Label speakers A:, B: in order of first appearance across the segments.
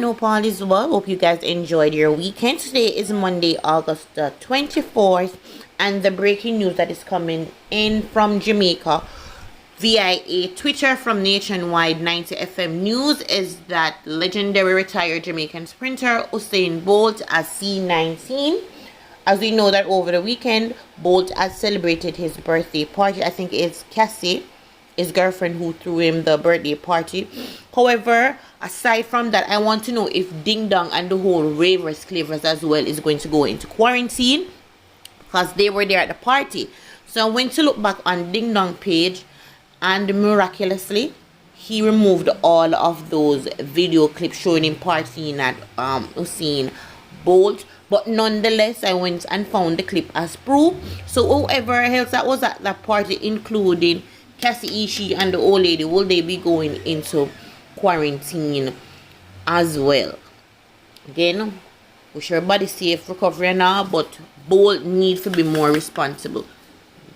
A: hope all is well. Hope you guys enjoyed your weekend. Today is Monday, August the 24th, and the breaking news that is coming in from Jamaica via a Twitter from Nationwide 90 FM News is that legendary retired Jamaican sprinter Usain Bolt as C-19. As we know that over the weekend, Bolt has celebrated his birthday party. I think it's Cassie, his girlfriend, who threw him the birthday party. However, aside from that, I want to know if Ding Dong and the whole Ravers Clavers as well is going to go into quarantine, because they were there at the party. So I went to look back on Ding Dong page, and miraculously he removed all of those video clips showing him partying at Usain Bolt. But nonetheless, I went and found the clip as proof. So whoever else that was at that party, including Cassie Ishi and the old lady, will they be going into quarantine as well? Again, wish everybody safe recovery and all, but Bolt need to be more responsible.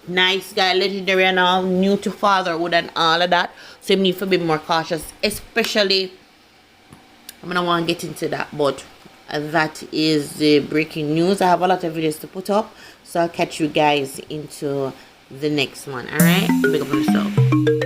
A: Nice guy, legendary and all, new to fatherhood and all of that, so you need to be more cautious, especially, I'm gonna want to get into that, but that is the breaking news. I have a lot of videos to put up, so I'll catch you guys into the next one. All right, big up on yourself.